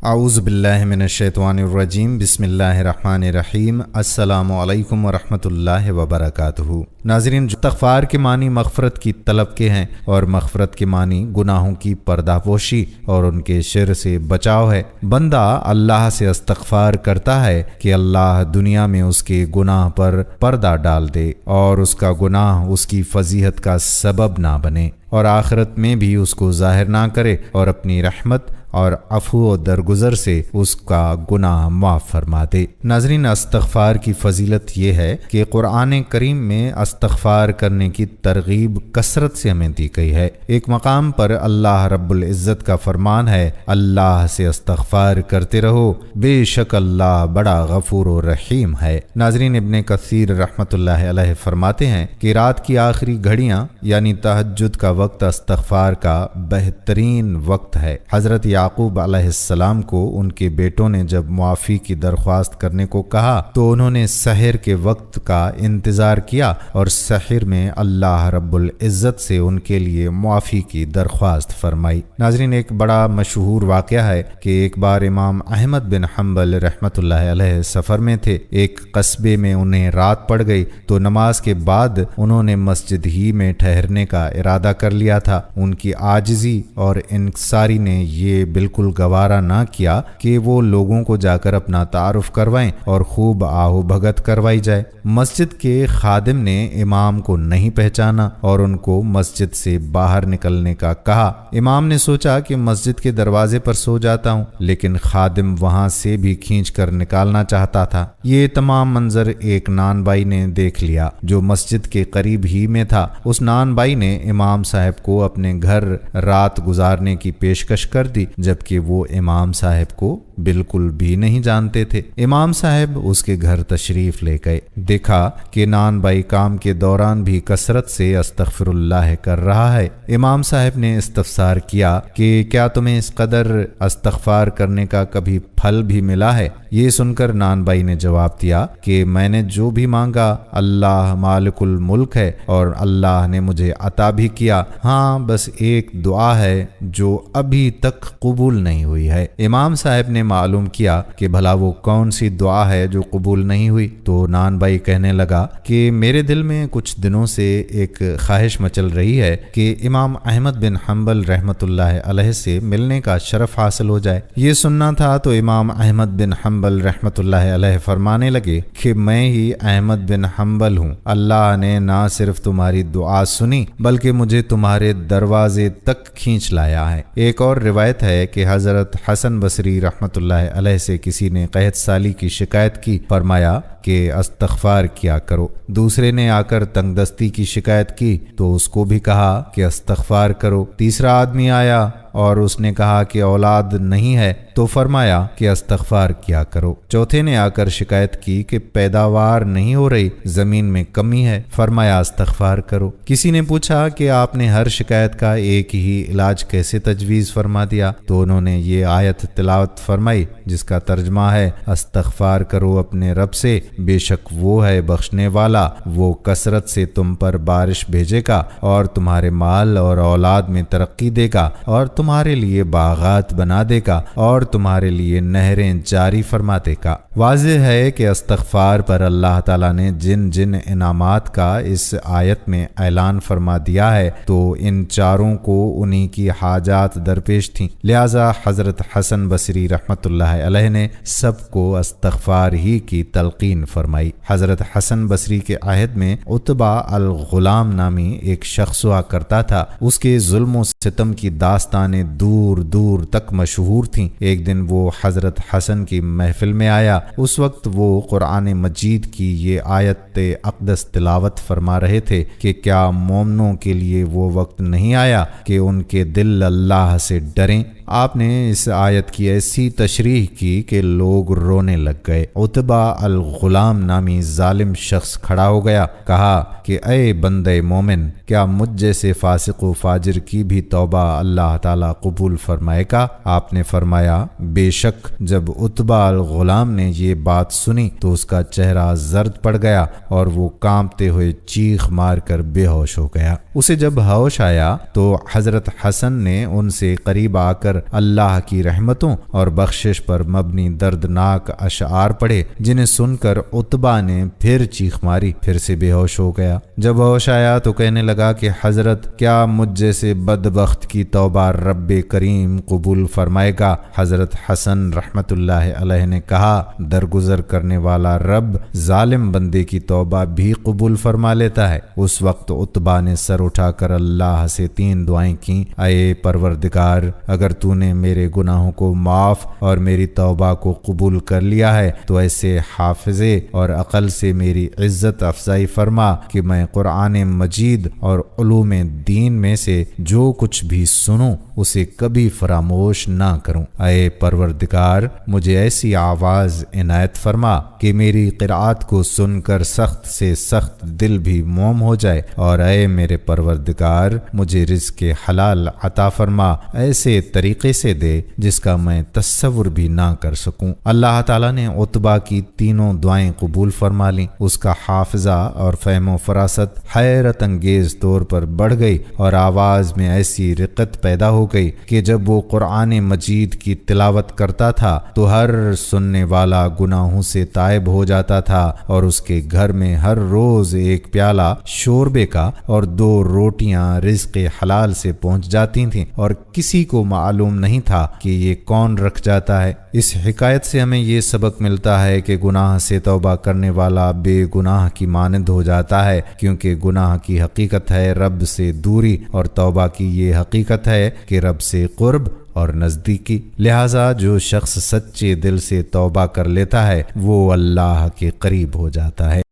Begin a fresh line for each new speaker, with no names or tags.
اعوذ باللہ من الشیطان الرجیم بسم اللہ الرحمن الرحیم السلام علیکم ورحمۃ اللہ وبرکاتہ۔ ناظرین، استغفار کے معنی مغفرت کی طلب کے ہیں، اور مغفرت کے معنی گناہوں کی پردہ پوشی اور ان کے شر سے بچاؤ ہے۔ بندہ اللہ سے استغفار کرتا ہے کہ اللہ دنیا میں اس کے گناہ پر پردہ ڈال دے اور اس کا گناہ اس کی فضیحت کا سبب نہ بنے، اور آخرت میں بھی اس کو ظاہر نہ کرے، اور اپنی رحمت اور عفو و درگزر سے اس کا گناہ معاف فرما دے۔ ناظرین، استغفار کی فضیلت یہ ہے کہ قرآن کریم میں استغفار کرنے کی ترغیب کثرت سے ہمیں دی گئی ہے۔ ایک مقام پر اللہ رب العزت کا فرمان ہے، اللہ سے استغفار کرتے رہو، بے شک اللہ بڑا غفور و رحیم ہے۔ ناظرین، ابن کثیر رحمۃ اللہ علیہ فرماتے ہیں کہ رات کی آخری گھڑیاں یعنی تہجد کا وقت استغفار کا بہترین وقت ہے۔ حضرت یعقوب علیہ السلام کو ان کے بیٹوں نے جب معافی کی درخواست کرنے کو کہا تو انہوں نے سحر کے وقت کا انتظار کیا اور سحر میں اللہ رب العزت سے ان کے لیے معافی کی درخواست فرمائی۔ ناظرین، ایک بڑا مشہور واقعہ ہے کہ ایک بار امام احمد بن حنبل رحمۃ اللہ علیہ سفر میں تھے۔ ایک قصبے میں انہیں رات پڑ گئی تو نماز کے بعد انہوں نے مسجد ہی میں ٹھہرنے کا ارادہ کر لیا تھا۔ ان کی عاجزی اور انکساری نے یہ بالکل گوارا نہ کیا کہ وہ لوگوں کو جا کر اپنا تعارف کروائیں اور خوب آہو بھگت کروائی جائے۔ مسجد کے خادم نے امام کو نہیں پہچانا اور ان کو مسجد سے باہر نکلنے کا کہا۔ امام نے سوچا کہ مسجد کے دروازے پر سو جاتا ہوں، لیکن خادم وہاں سے بھی کھینچ کر نکالنا چاہتا تھا۔ یہ تمام منظر ایک نان بائی نے دیکھ لیا جو مسجد کے قریب ہی میں تھا۔ اس نان بائی نے امام صاحب کو اپنے گھر رات گزارنے کی پیشکش کر دی، جبکہ وہ امام صاحب کو بالکل بھی نہیں جانتے تھے۔ امام صاحب اس کے گھر تشریف لے گئے، دیکھا کہ نان بائی کام کے دوران بھی کثرت سے استغفر اللہ کر رہا ہے۔ امام صاحب نے استفسار کیا کہ کیا تمہیں اس قدر استغفار کرنے کا کبھی پھل بھی ملا ہے؟ یہ سن کر نان بائی نے جواب دیا کہ میں نے جو بھی مانگا اللہ مالک الملک ہے اور اللہ نے مجھے عطا بھی کیا، ہاں بس ایک دعا ہے جو ابھی تک قبول نہیں ہوئی ہے۔ امام صاحب نے معلوم کیا کہ بھلا وہ کون سی دعا ہے جو قبول نہیں ہوئی؟ تو نان بائی کہنے لگا کہ میرے دل میں کچھ دنوں سے ایک خواہش مچل رہی ہے کہ امام احمد بن حنبل رحمۃ اللہ علیہ سے ملنے کا شرف حاصل ہو جائے۔ یہ سننا تھا تو امام احمد بن حنبل رحمۃ اللہ علیہ فرمانے لگے کہ میں ہی احمد بن حنبل ہوں، اللہ نے نہ صرف تمہاری دعا سنی بلکہ مجھے تمہارے دروازے تک کھینچ لایا ہے۔ ایک اور روایت ہے کہ حضرت حسن بصری رحمۃ اللہ علیہ سے کسی نے قحط سالی کی شکایت کی، فرمایا کہ استغفار کیا کرو۔ دوسرے نے آ کر تنگ دستی کی شکایت کی تو اس کو بھی کہا کہ استغفار کرو۔ تیسرا آدمی آیا اور اس نے کہا کہ اولاد نہیں ہے تو فرمایا کہ استغفار کیا کرو۔ چوتھے نے آ کر شکایت کی کہ پیداوار نہیں ہو رہی، زمین میں کمی ہے، فرمایا استغفار کرو۔ کسی نے پوچھا کہ آپ نے ہر شکایت کا ایک ہی علاج کیسے تجویز فرما دیا؟ تو انہوں نے یہ آیت تلاوت فرمائی جس کا ترجمہ ہے استغفار کرو اپنے رب سے، بے شک وہ ہے بخشنے والا، وہ کثرت سے تم پر بارش بھیجے گا اور تمہارے مال اور اولاد میں ترقی دے گا اور تمہارے لیے باغات بنا دے گا اور تمہارے لیے نہریں جاری فرما دے گا۔ واضح ہے کہ استغفار پر اللہ تعالیٰ نے جن جن انعامات کا اس آیت میں اعلان فرما دیا ہے تو ان چاروں کو انہی کی حاجات درپیش تھیں، لہذا حضرت حسن بصری رحمۃ اللہ علیہ نے سب کو استغفار ہی کی تلقین فرمائی۔ حضرت حسن بصری کے عہد میں عتبہ الغلام نامی ایک شخص ہوا کرتا تھا۔ اس کے ظلم و ستم کی داستانیں دور دور تک مشہور تھیں۔ ایک دن وہ حضرت حسن کی محفل میں آیا، اس وقت وہ قرآن مجید کی یہ آیت اقدس تلاوت فرما رہے تھے کہ کیا مومنوں کے لیے وہ وقت نہیں آیا کہ ان کے دل اللہ سے ڈریں؟ آپ نے اس آیت کی ایسی تشریح کی کہ لوگ رونے لگ گئے۔ عتبہ الغلام نامی ظالم شخص کھڑا ہو گیا، کہا کہ اے بندے مومن، کیا مجھ جیسے فاسق و فاجر کی بھی توبہ اللہ تعالیٰ قبول فرمائے گا؟ آپ نے فرمایا بے شک۔ جب عتبہ الغلام نے یہ بات سنی تو اس کا چہرہ زرد پڑ گیا اور وہ کانپتے ہوئے چیخ مار کر بے ہوش ہو گیا۔ اسے جب ہوش آیا تو حضرت حسن نے ان سے قریب آ کر کر اللہ کی رحمتوں اور بخشش پر مبنی دردناک اشعار پڑھے، جنہیں سن کر عتبہ نے پھر چیخ ماری، پھر سے بے ہوش ہو گیا۔ جب ہوش آیا تو کہنے لگا کہ حضرت، کیا مجھ جیسے بدبخت کی توبہ رب کریم قبول فرمائے گا؟ حضرت حسن رحمت اللہ علیہ نے کہا، درگزر کرنے والا رب ظالم بندے کی توبہ بھی قبول فرما لیتا ہے۔ اس وقت عتبہ نے سر اٹھا کر اللہ سے 3 دعائیں کیں، اے پروردگار، اگر تو نے میرے گناہوں کو معاف اور میری توبہ کو قبول کر لیا ہے تو ایسے حافظے اور عقل سے میری عزت افزائی فرما کہ میں قرآن مجید اور علوم دین میں سے جو کچھ بھی سنوں اسے کبھی فراموش نہ کروں۔ اے پروردگار، مجھے ایسی آواز عنایت فرما کہ میری قرآت کو سن کر سخت سے سخت دل بھی موم ہو جائے، اور اے میرے پروردگار، مجھے رزق حلال عطا فرما، ایسے طریقے سے دے جس کا میں تصور بھی نہ کر سکوں۔ اللہ تعالیٰ نے عتبہ کی تینوں دعائیں قبول فرما لیں۔ اس کا حافظہ اور فہم و فراست حیرت انگیز طور پر بڑھ گئی، اور آواز میں ایسی رقت پیدا ہو گئی کہ جب وہ قرآن مجید کی تلاوت کرتا تھا تو ہر سننے والا گناہوں سے تائب ہو جاتا تھا، اور اس کے گھر میں ہر روز 1 پیالہ شوربے کا اور 2 روٹیاں رزق حلال سے پہنچ جاتی تھیں، اور کسی کو معلوم نہیں تھا کہ یہ کون رکھ جاتا ہے۔ اس حکایت سے ہمیں یہ سبق ملتا ہے کہ گناہ سے توبہ کرنے والا بے گناہ کی مانند ہو جاتا ہے، کیونکہ گناہ کی حقیقت ہے رب سے دوری، اور توبہ کی یہ حقیقت ہے کہ رب سے قرب اور نزدیکی۔ لہٰذا جو شخص سچے دل سے توبہ کر لیتا ہے وہ اللہ کے قریب ہو جاتا ہے۔